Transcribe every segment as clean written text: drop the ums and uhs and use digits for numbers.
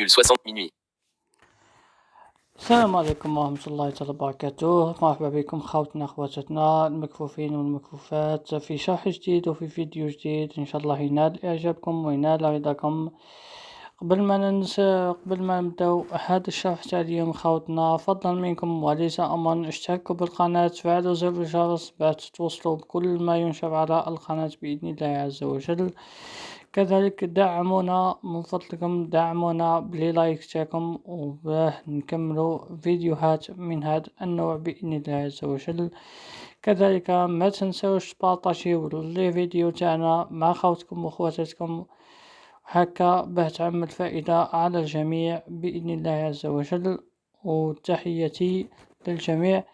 40,60 minuit. السلام عليكم ورحمة الله تعالى وبركاته. مرحبا بكم خوتنا اخواتنا المكفوفين والمكفوفات في شرح جديد وفي فيديو جديد ان شاء الله ينال اعجابكم وينال رضاكم. قبل ما نبداو هذا الشرح تاع اليوم خوتنا، فضلا منكم وليس امرا اشتركوا بالقناة، فعلوا زر الجرس باش توصلوا بكل ما ينشر على القناة باذن الله عز وجل. كذلك دعمونا من فضلكم، دعمونا بلايك تاعكم وباه نكملوا فيديوهات من هذا النوع بإذن الله عز وجل. كذلك ما تنسوش تبارطاجيو الفيديو تاعنا مع خوتكم واخواتكم هكا باه تعمل فائدة على الجميع بإذن الله عز وجل. وتحياتي للجميع.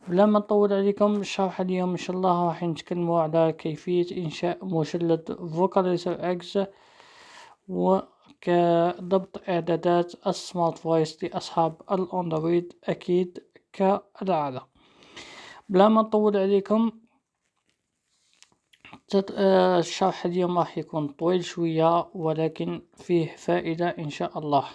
بلا ما نطول عليكم الشرح اليوم ان شاء الله راح نتكلموا على كيفية انشاء مجلد فوكاليزر اكس وكضبط اعدادات السمارت فويس لاصحاب الاندرويد اكيد كالعادة. بلا ما نطول عليكم الشرح اليوم راح يكون طويل شوية ولكن فيه فائدة ان شاء الله.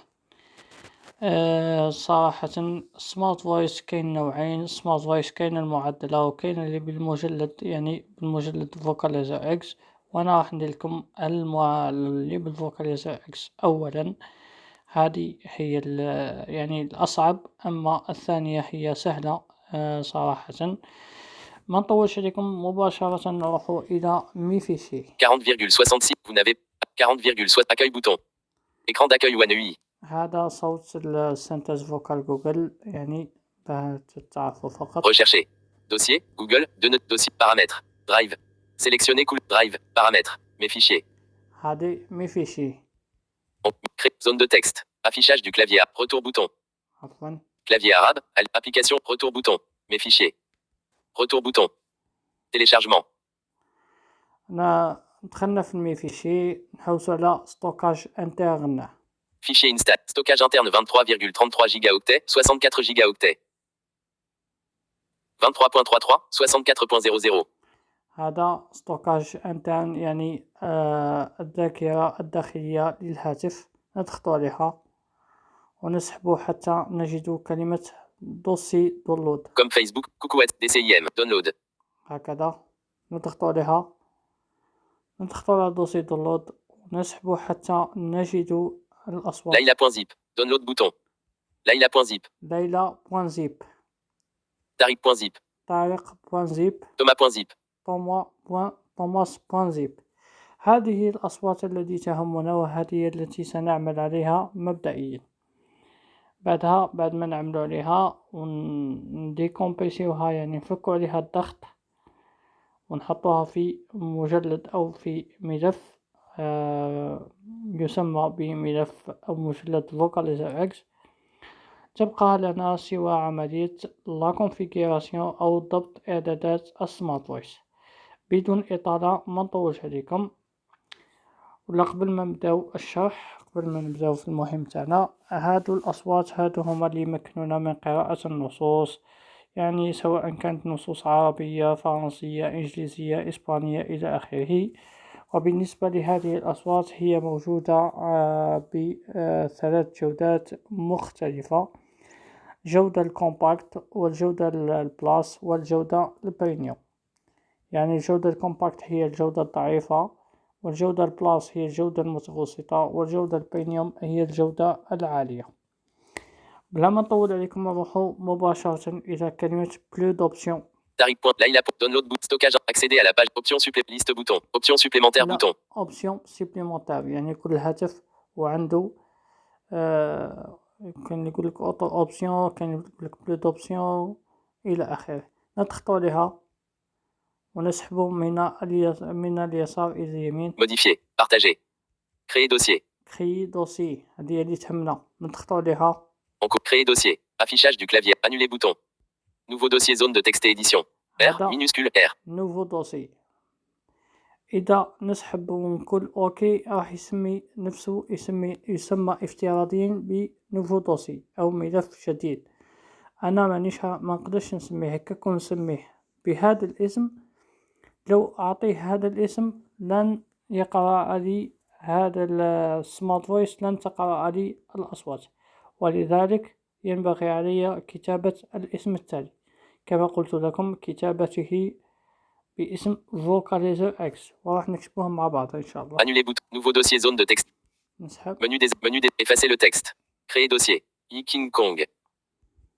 صراحة سمارت فويس كاين نوعين، سمارت فويس كاين المعدلة وكاين اللي بالمجلد، يعني بالمجلد فوكاليزر اكس، وانا راح ندير لكم اللي بالفوكاليزر اكس اولا. هذه هي يعني الاصعب، اما الثانية هي سهلة. صراحة ما نطولش عليكم، مباشرة نروحوا الى ميفيشي. 40,66 vous n'avez 40,60 accueil bouton. Écran d'accueil One UI. هذا صوت السنتز فوكال جوجل، يعني باه تعرفوا فقط. Rechercher. Dossier, Google, de notes, dossier, paramètres. Drive. Sélectionner cool, drive, paramètres. Mes fichiers. هذه ميفيشي. Zone de texte. Affichage du clavier. Retour bouton. عفوا. Clavier arabe. Application. Retour bouton. Mes fichiers. Retour bouton. Téléchargement. دخلنا في الميفيشي، نحوسوا على ستوكاج انترن. Fichier install. Stockage interne 23,33 gigaoctets, 64 gigaoctets. 23.33, 64.00. هذا ستوكاج انترن، يعني الذاكرة الداخلية للهاتف. نضغط عليها ونسحب حتى نجد كلمة دوسي دونلود. Comme Facebook, Coucouette, DCIM, download. هكذا نضغط عليها، ندخل على دوسي دونلود ونسحب حتى نجد الأصوات. Layla.zip, download bouton. Layla.zip, ليلى.zip، Tariq.zip, طارق.zip، Thomas.zip. توماس.zip. هذه الأصوات التي تهمنا وهذه التي سنعمل عليها مبدئيا. بعد ما نعمل عليها ونديكومبريسيوها، يعني نفكوا عليها الضغط ونحطوها في مجلد أو في ملف يسمى بملف أو مجلد فوكاليزر اكس. تبقى لنا سوى عملية لا كونفيغوراسيون أو ضبط إعدادات السمارت فويس. بدون إطالة ما نطولش عليكم، ولا قبل ما نبداو الشرح، قبل ما نبداو في المهم تاعنا، هادو الأصوات هادو هما اللي يمكنونا من قراءة النصوص، يعني سواء كانت نصوص عربية، فرنسية، إنجليزية، إسبانية إلى آخره. وبالنسبة لهذه الأصوات هي موجودة بثلاث جودات مختلفة: جودة الكومباكت والجودة البلاس والجودة البريميوم. يعني الجودة الكومباكت هي الجودة الضعيفة، والجودة البلاس هي الجودة المتوسطة، والجودة البريميوم هي الجودة العالية. بلا ما نطول عليكم نروحوا مباشرة إلى كلمة plus d'options. Tariq.layla pour download boot stockage. Accéder à la page option liste bouton. Option supplémentaire bouton. option supplémentaire، يعني كل هاتف وعنده كان يقول لك اوتو اوبسيون، كان يقول لك بلو دوبسيون الى اخره. نضغط عليها ونسحب من اليسار الى اليمين. Modifier, partager, créer dossier. créer dossier، هذه اللي تهمنا. نضغط عليها. Créer dossier. Affichage du clavier. Annuler bouton. Nouveau dossier zone de texte et édition. R minuscule R. nouveau dossier. إذا نسحب ونقول أوكي راح يسمي نفسه يسمى افتراضيا بنوفو دوسي أو ملف جديد. أنا ما نقدرش نسميه هكاك، ونسميه بهذا الاسم. لو أعطيه هذا الاسم لن يقرأ لي هذا السمارت فويس لن تقرأ علي الأصوات، ولذلك ينبغي علي كتابة الاسم التالي كما قلت لكم، كتابته باسم Vocalizer X، وراح نكتبهم مع بعض إن شاء الله. Annuler bouton. Nouveau dossier zone de texte. نسحب. Menu des effacer le texte. Créer dossier. King Kong.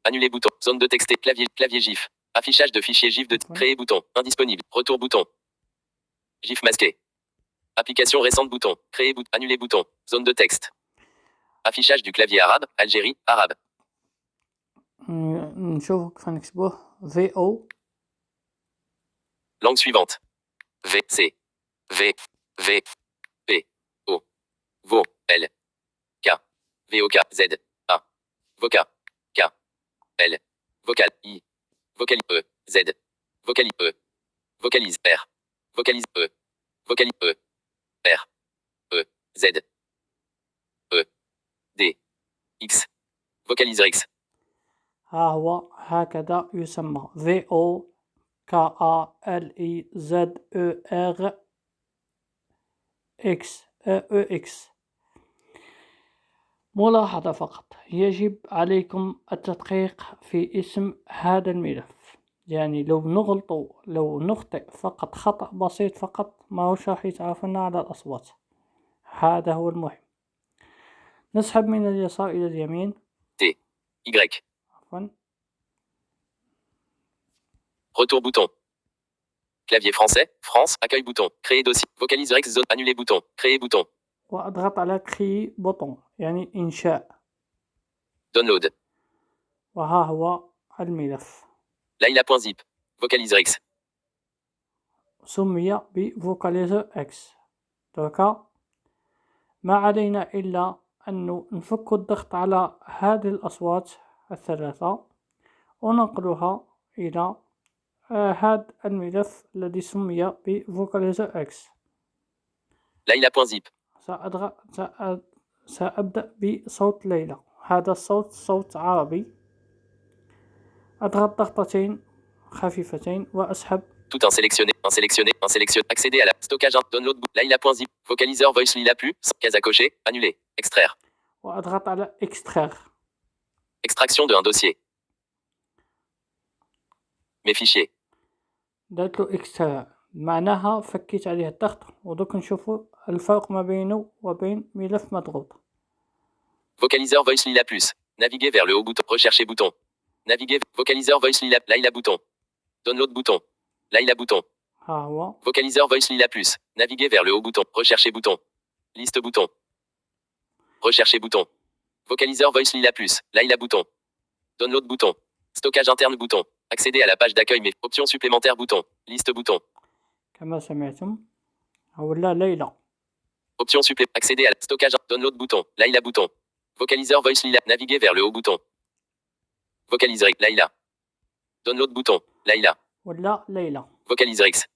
Annuler bouton. Zone de texte. Clavier GIF. Affichage de fichier GIF de créer bouton. Indisponible. Retour bouton. GIF masqué. Application récente bouton. Créer bouton. Annuler bouton. Zone de texte. Affichage du clavier arabe. Algérie. Arabe. نشوف كيف نكتبوه. VO. Langue suivante. V, C. V, V, P, O. Vo, L. K. VOK, Z. A. Voca. K. L. Vocal, I. Vocali, E. Z. Vocali, E. Vocalise, R. Vocalise, E. Vocali, E. R. E. Z. E. D. X. Vocalizer X. ها هو هكذا يسمى VO KALEZER X. ملاحظة فقط، يجب عليكم التدقيق في اسم هذا الملف، يعني لو نخطئ فقط خطأ بسيط فقط ما هوش راح يتعرفنا على الأصوات. هذا هو المهم. نسحب من اليسار إلى اليمين. T. Y. عفوا. Retour bouton. Clavier français, France, accueil bouton, créer dossier, vocalizer X zone, annuler bouton, créer bouton. وأضغط على créer بوطون يعني إنشاء. Download. وها هو الملف. Laila.zip. Vocalizer X. سمي بفوكاليزر X. دركا ما علينا إلا أن نفك الضغط على هذه الأصوات الثلاثة وننقلها إلى هذا الملف الذي سمي بفوكاليزر X. Laila.zip. سأبدأ بصوت ليلى. هذا الصوت صوت عربي. أضغط ضغطتين خفيفتين وأسحب. Tout un sélectionné. Accéder à la stockage, download, Laila.zip, vocalizer voice Lila plus, case à cocher, annuler, extraire. وأضغط على extraire. Extraction d'un dossier. Mes fichiers. درت له extraire معناها فكيت عليه الضغط، ودوك نشوفوا الفرق ما بينه وبين ملف مضغوط. Vocalizer voice Lila plus. Naviguer vers le haut bouton. Rechercher bouton. Naviguer. Vocalizer voice Lila. Laila bouton. Download bouton. Laila bouton. ها هو. Vocalizer voice Lila plus. Naviguer vers le haut bouton. Rechercher bouton. Liste bouton. Rechercher bouton. Vocalizer voice Lila plus. Laila bouton. Download bouton. Stockage interne bouton. Accéder à la page d'accueil mais options supplémentaires bouton. Liste bouton. كما سمعتم ولا ليلى. Options supplémentaires. Accéder à la stockage. Download bouton. Laila bouton. Vocalizer voice Lila. Naviguer vers le haut bouton. Vocalizer Laila. Download bouton. Laila. ولا ليلى. Vocalizer X.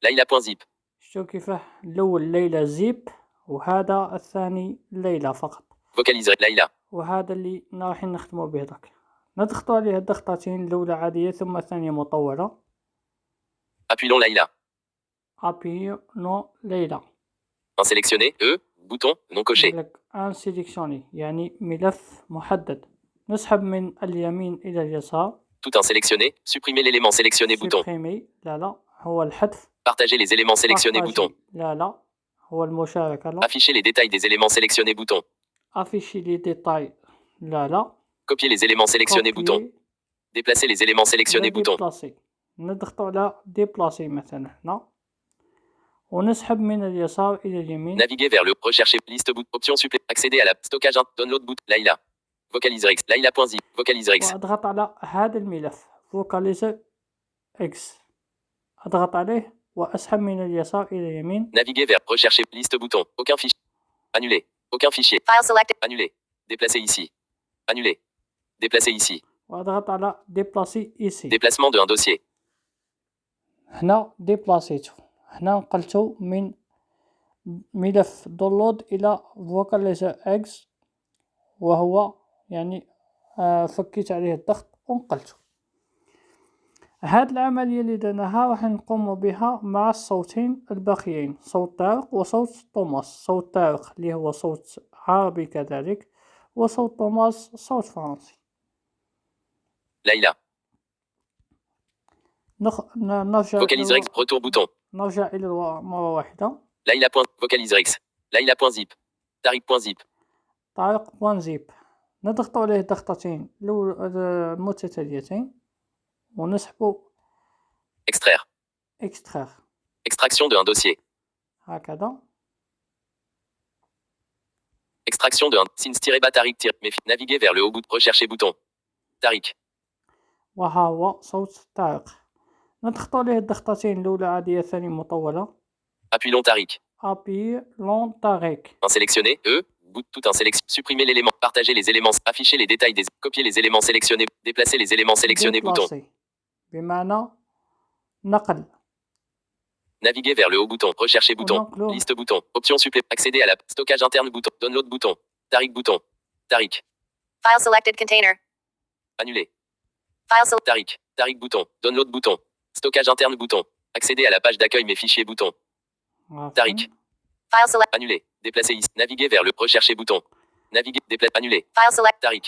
Laila.zip. شو كيفاه الأول ليلى زيب وهذا الثاني ليلى فقط. Vocalizer Laila. وهذا اللي راح نخدمه به داك. نضغط عليه الضغطتين الأولى عادية ثم الثانية مطولة. Appuyons Laila. Appuyons ليلى. Un sélectionné. E. Bouton. Non coché. un sélectionné يعني ملف محدد. نسحب من اليمين إلى اليسار. Tout un sélectionné. Supprimer l'élément sélectionné bouton. supprimer لا هو الحذف. Partager les éléments sélectionnés bouton. لا هو المشاركة لا. Afficher les détails des éléments sélectionnés bouton. Afficher les détails لا. Copier les éléments sélectionnés bouton. Déplacer les éléments sélectionnés bouton. نضغط على déplacer مثلا هنا ونسحب من اليسار إلى اليمين. Naviguer vers le rechercher liste boot option supplé accéder à la stockage download boot Laila. Vocalizer X Laila.zip Vocalizer X. وأضغط على هذا الملف Vocalizer X. أضغط عليه وأسحب من اليسار إلى اليمين. Naviguer vers rechercher liste bouton. Aucun fichier. Annuler. Aucun fichier. File selected. Annuler. Déplacer ici. Annuler. Déplacer ici. وأضغط على déplacer ici. Déplacement d'un dossier. هنا déplacيته. هنا نقلته من ملف download إلى Vocalizer X وهو يعني فكيت عليه الضغط ونقلته. هاد العملية اللي درناها راح نقوم بها مع الصوتين الباقيين، صوت طارق وصوت توماس. صوت طارق اللي هو صوت عربي كذلك، وصوت توماس صوت فرنسي. Laïla. نرجع Vocaliser X. Retour bouton. نرجع إلى الوراء مرة واحدة. Laïla. Vocaliser X. Laïla.zip. Tariq.zip. طارق بوان زيب، نضغط عليه ضغطتين متتاليتين ونسحب Extraire. اكستراغ Extraction d'un dossier. هكذا. Extraction d'un. Sins-bas Tariq. Naviguer vers le haut bout. Rechercher bouton. Tariq. وها هو صوت طارق، نضغط عليه الضغطتين الأولى عادية الثانية مطولة. Appui long Tariq. أبي لون طارق. Un sélectionné. Bout tout un sélection. Supprimer l'élément. Partager les éléments. Afficher les détails des. Copier les éléments sélectionnés. Déplacer les éléments sélectionnés. Bouton. déplacer بمعنى نقل. Naviguer vers le haut bouton. Rechercher bouton. ونقله. Liste bouton. Option supplé. Accéder à la. Stockage interne bouton. Download bouton. Tariq bouton. Tariq. File selected container. Annuler. File select. Tariq. Tariq bouton. Download bouton. Stockage interne bouton. Accéder à la page d'accueil mes fichiers bouton. Tariq. File select. Annuler. Déplacer ici. Naviguer vers le. Rechercher bouton. Naviguer. Déplacer. Annuler. File select. Tariq.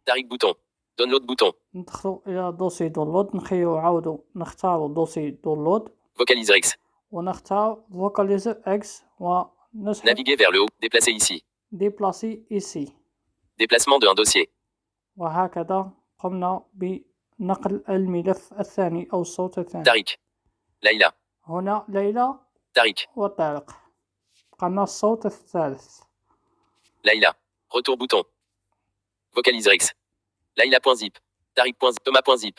Tariq bouton. Download bouton. ندخلوا إلى دوسي داونلود، نخيو عاودو نختارو دوسي داونلود Vocaliser X. ونختار فوكاليزر اكس ونسحب Naviguer vers le haut. Déplacer ici. ديبلاسي إيسي. Déplacement d'un dossier. وهكذا قمنا بنقل الملف الثاني أو الصوت الثاني. Tariq. Laïla. هنا ليلى Tariq. وطارق. قلنا الصوت الثالث. Laïla. Retour bouton. Vocaliser X. Laïla.zip. Tariq.zip. Thomas.zip.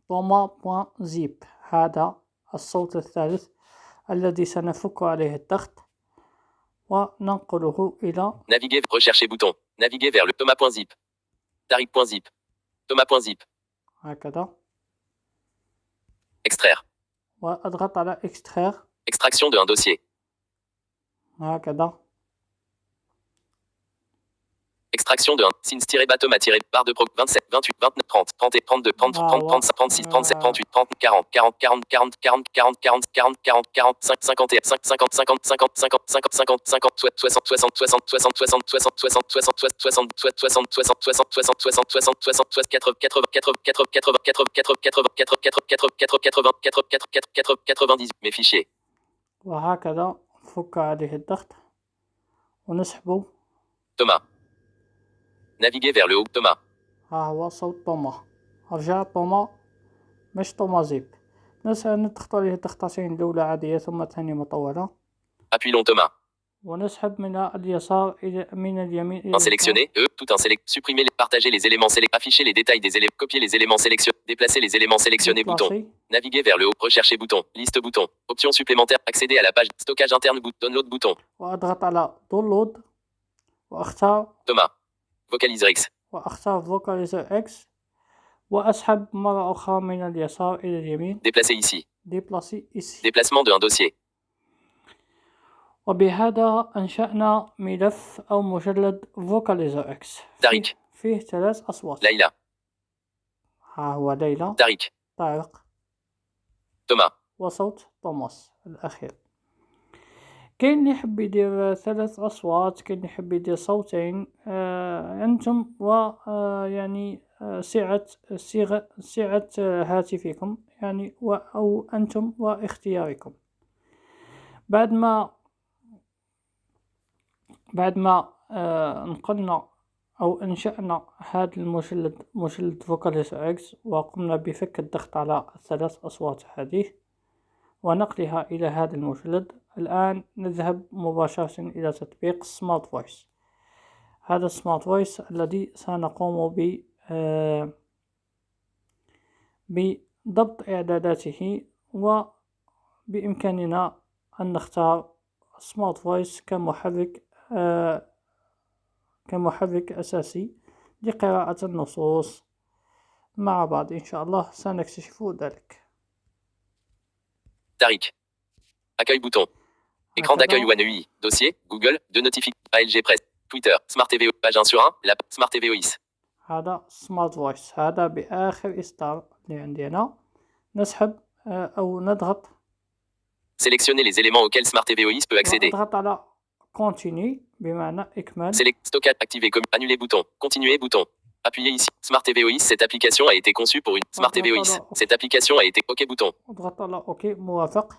توما.zip. هذا الصوت الثالث الذي سنفك عليه الضغط وننقله إلى Naviguer. Rechercher bouton. Naviguer vers le. Thomas.zip. Tariq.zip. Thomas.zip. هكذا. Extraire. وأضغط على extraire Extraction d'un dossier. هكذا. Extraction d'un. Sins-bas Thomas barre de pro 27, 28, 29, 30, 30 et 32, 30, 30, 35, 36, 37, 38, 30, 40, 40, 40, 40, 40, 40, 40, 40, 40, 45, 51, 50, 50, 50, 50, 50, 50, 50, 60, 60, 60, 60, 60, 60, 60, 60, 60, 60, 60, 60, 60, 60, 60, 60, 60, 60, 80, 80, 80, 80, 80, 80, 80, 90, mes fichiers. وهكذا نفك عليه الضغط ونسحبه. Thomas. Naviguer vers le haut. Thomas. ها هو صوت توما. رجع توما مش توما زيب. نضغط عليه الضغطتين الأولى عادية ثم الثانية مطولة Appui long Thomas. ونسحب من اليسار إلى من اليمين إلى Un sélectionné. Tout un select. Supprimer. Partager les éléments sélectionnés. Afficher les détails des éléments. Copier les éléments sélectionnés. Déplacer les éléments sélectionnés. Bouton. déplacer. Naviguer vers le haut. Rechercher bouton. Liste bouton. Option supplémentaire. Accéder à la page. Stockage interne. Download bouton. وأضغط على download وأختار Thomas. Vocaliser X. وأختار فوكاليزر اكس وأسحب مرة أخرى من اليسار إلى اليمين. Déplacer ici. déplacer ici. Déplacement d'un dossier. وبهذا أنشأنا ملف أو مجلد فوكاليزر اكس Tariq. فيه 3 أصوات. Laïla. ها هو ليلى. Tariq. طارق. Thomas. وصوت توماس الأخير. كاين اللي يحب يدير 3 أصوات، كاين اللي يحب يدير صوتين. أنتم يعني سعة هاتفكم يعني أو أنتم واختياركم. بعد ما نقلنا أو أنشأنا هذا المجلد مجلد فوكاليزر اكس وقمنا بفك الضغط على 3 أصوات هذه ونقلها إلى هذا المجلد. الآن نذهب مباشرة إلى تطبيق سمارت فويس. هذا سمارت فويس الذي سنقوم بضبط إعداداته وبإمكاننا أن نختار سمارت فويس كمحرك أساسي لقراءة النصوص. مع بعض إن شاء الله سنكتشف ذلك. Tariq. Accueil bouton. Écran d'accueil UNEI. Dossier. Google. De notifications. ALG Press. Twitter. Smart TV. Page 1 sur 1. La Smart TV OIS. هذا سمارت فويس. هذا بآخر إصدار اللي عندنا. نسحب أو نضغط Sélectionnez les éléments auxquels Smart TVOIS peut accéder. ونضغط على continue بمعنى إكمال. Stockage, activer, annuler bouton, continuer bouton. Appuyez ici. Smart TVOIS, cette application a été conçue pour une Smart TVOIS. Cette application a été OK bouton. اضغط على OK موافق.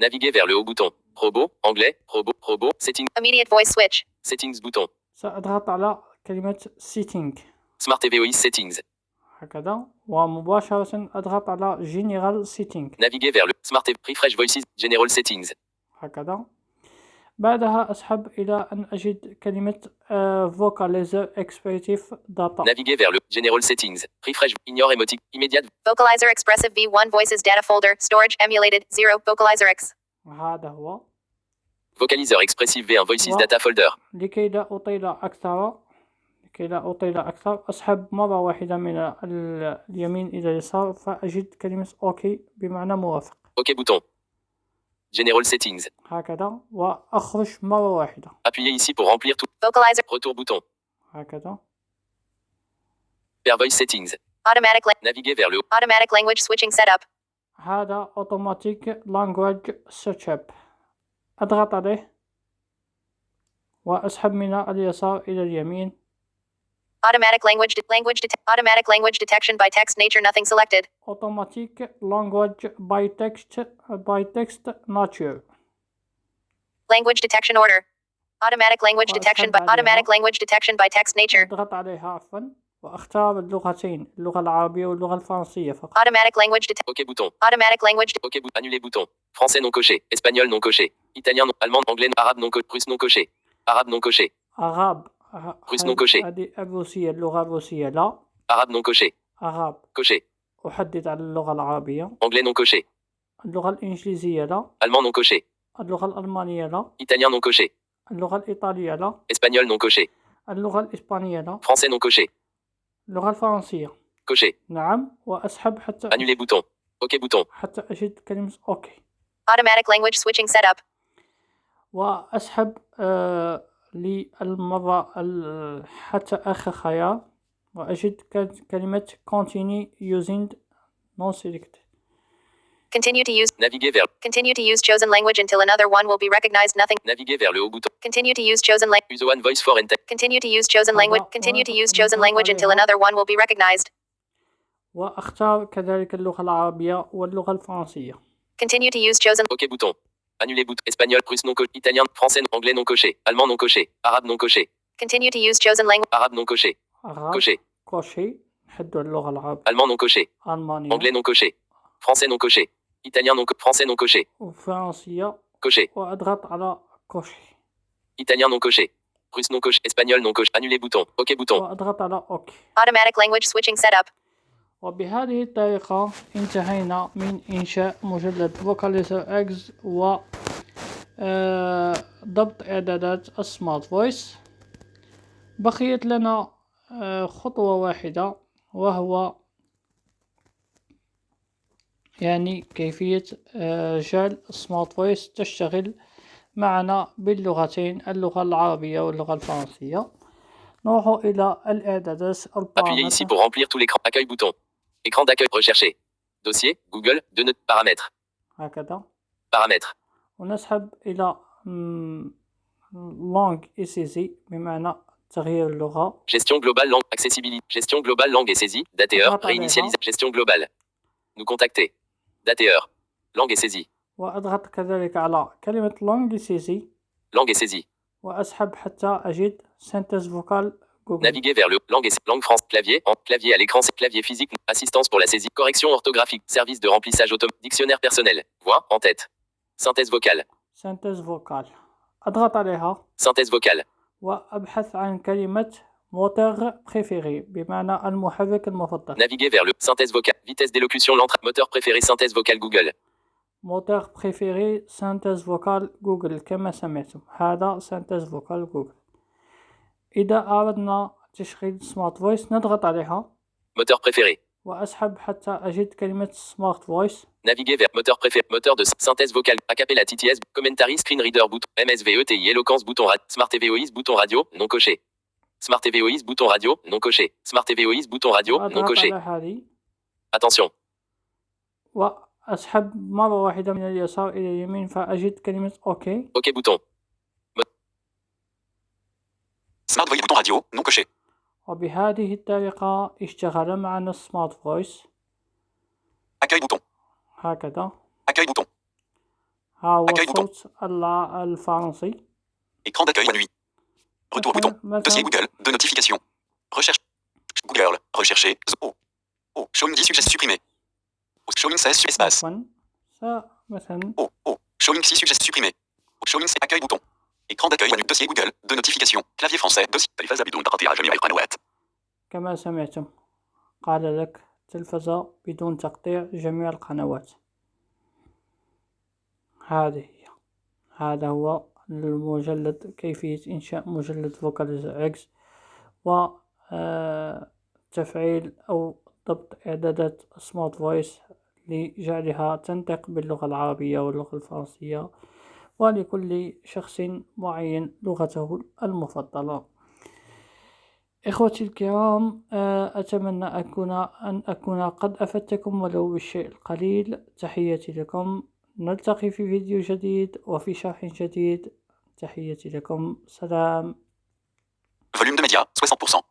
Naviguer vers le haut bouton. Robot, anglais, robot, settings, Immediate voice switch. settings bouton. سأضغط على كلمة setting Smart TVOIS settings. هكذا ومباشرة أضغط على general setting Naviguer vers le Smart TV, refresh voices, general settings. هكذا. بعدها أسحب إلى أن أجد كلمة vocalizer experative data. Naviguer vers le general settings. Refresh, ignore émotique, immédiate. Vocalizer Expressive V1 Voices Data Folder. Storage Emulated 0. Vocalizer X. هذا هو. Vocalizer expressive V1 voices data folder. لكي لا أطيل أكثر أسحب مرة واحدة من اليمين إلى اليسار فأجد كلمة OK بمعنى موافق. OK bouton. General settings. هكذا وأخرج مرة واحدة. Appuyez ici pour remplir tout. Vocalizer. Retour bouton. هكذا. Pair voice settings. Naviguer vers le haut. Automatic language switching setup. هذا automatic language setup. أضغط عليه وأسحب من اليسار إلى اليمين. Automatic language detection by text nature nothing selected. Automatic language by text nature. Language detection order. Automatic language detection by text nature. أضغط عليها عفوا وأختار اللغتين اللغة العربية واللغة الفرنسية فقط. Automatic language OK bouton. Automatic language. OK bouton. Annuler bouton. Français non coché. Espagnol non coché. Italien non. Allemand, anglais, arabe non coché. Russe non coché. Arabe non coché. Arabe. Russe non coché. هذه الروسية اللغة الروسية لا. Arabe non coché. Arabe. Coché. أحدد على اللغة العربية. Anglais non coché. اللغة الإنجليزية لا. Allemand non coché. اللغة الألمانية لا. Italien non coché. اللغة الإيطالية لا. Espagnol non coché. اللغة الإسبانية لا. Français non coché. اللغة الفرنسية. Coché. نعم وأسحب حتى Annuler bouton. OK bouton. حتى أجد كلمة OK. Automatic language switching setup. وأسحب للمرة حتى آخر خيار وأجد كلمة continue using non select. Continue to use chosen language until another one will be recognized. Nothing. Naviguer vers le haut bouton. Continue to use chosen language. Use one voice for enter. Continue to use chosen language. Continue to use chosen language until another one will be recognized. وأختار كذلك اللغة العربية واللغة الفرنسية. Continue to use chosen. OK bouton. Annuler bouton. Espagnol, russe non coché. Italien, français, anglais non coché. Allemand non coché. Arabe non coché. Continue to use chosen language. Arabe non coché. Coché. كوشي. نحدوا اللغة العربية. Allemand non coché. ألمانيا. Anglais non coché. Français non coché. Italien non coché. Français non coché. وفرنسية. Coché. وأضغط على كوشي. Italien non coché. Russe non coché. Espagnol non coché. Annuler bouton. OK bouton. وأضغط على OK. Automatic language switching setup. وبهذه الطريقة انتهينا من إنشاء مجلد Vocalizer X و ضبط إعدادات السمارت فويس. بقيت لنا خطوة واحدة وهو يعني كيفية جعل السمارت فويس تشتغل معنا باللغتين اللغة العربية واللغة الفرنسية. نروح إلى الإعدادات. Appuyez ici pour remplir tout l'écran. Accueil bouton. Écran d'accueil recherché. Dossier, Google, paramètres. هكذا. Paramètres. ونسحب إلى langue et saisie بمعنى تغيير اللغة. Gestion globale langue, accessibilité. Gestion globale langue et saisie. Dateur, réinitialisation. Gestion globale. Nous contacter. Dateur. Langue et saisie. وأضغط كذلك على كلمة langue et saisie. Langue et saisie. وأسحب حتى أجد synthèse vocale Google. Naviguer vers le langue France, clavier, clavier à l'écran, clavier physique, assistance pour la saisie, correction orthographique, service de remplissage automatique, dictionnaire personnel, voix, en tête. Synthèse vocale. synthèse vocale. أضغط عليها. Synthèse vocale. وأبحث عن كلمة moteur préféré بمعنى المحرك المفضل. Naviguer vers le synthèse vocale, vitesse d'élocution lente, moteur préféré synthèse vocale Google. moteur préféré synthèse vocale Google كما سمعتم. هذا synthèse vocale Google. إذا أردنا تشغيل سمارت فويس نضغط عليها. moteur préféré. وأسحب حتى أجد كلمة سمارت فويس. Naviguer vers moteur préféré, moteur de synthèse vocale, acapella TTS, commentary screen reader bouton, MSVETI éloquence bouton Smart TVOIS bouton radio, non coché. Smart TVOIS bouton radio, non coché. Smart TVOIS bouton radio, non coché. Attention. وأسحب مرة واحدة من اليسار إلى اليمين فأجد كلمة أوكي. OK bouton. Smart Voice bouton radio, non coché. وبهذه الطريقة اشتغل معنا السمارت فويس. Accueil bouton. هكذا. Accueil bouton. ها هو Accueil bouton. الصوت الفرنسي. Écran d'accueil la nuit. Retour bouton. Dossier Google. De notification. Recherche. Google. Rechercher. Oh. Oh. Showing 10 suggestions supprimés. Showing 16 sur espace. مثلا Oh. Oh. Showing 6 suggestions supprimés. Showing c'est accueil bouton. Écran d'accueil menu. Dossier Google. De notification. Clavier français. Dossier. تلفاز بدون تقطيع جميع القنوات. كما سمعتم قال لك تلفزة بدون تقطيع جميع القنوات. هذا هو المجلد، كيفية إنشاء مجلد فوكاليز إكس وتفعيل أو ضبط إعدادات سمارت فويس لجعلها تنطق باللغة العربية واللغة الفرنسية، ولكل شخص معين لغته المفضلة. إخوتي الكرام، أتمنى أن أكون قد أفدتكم ولو بالشيء القليل. تحياتي لكم، نلتقي في فيديو جديد وفي شرح جديد. تحياتي لكم، سلام. Volume de médias, 60%.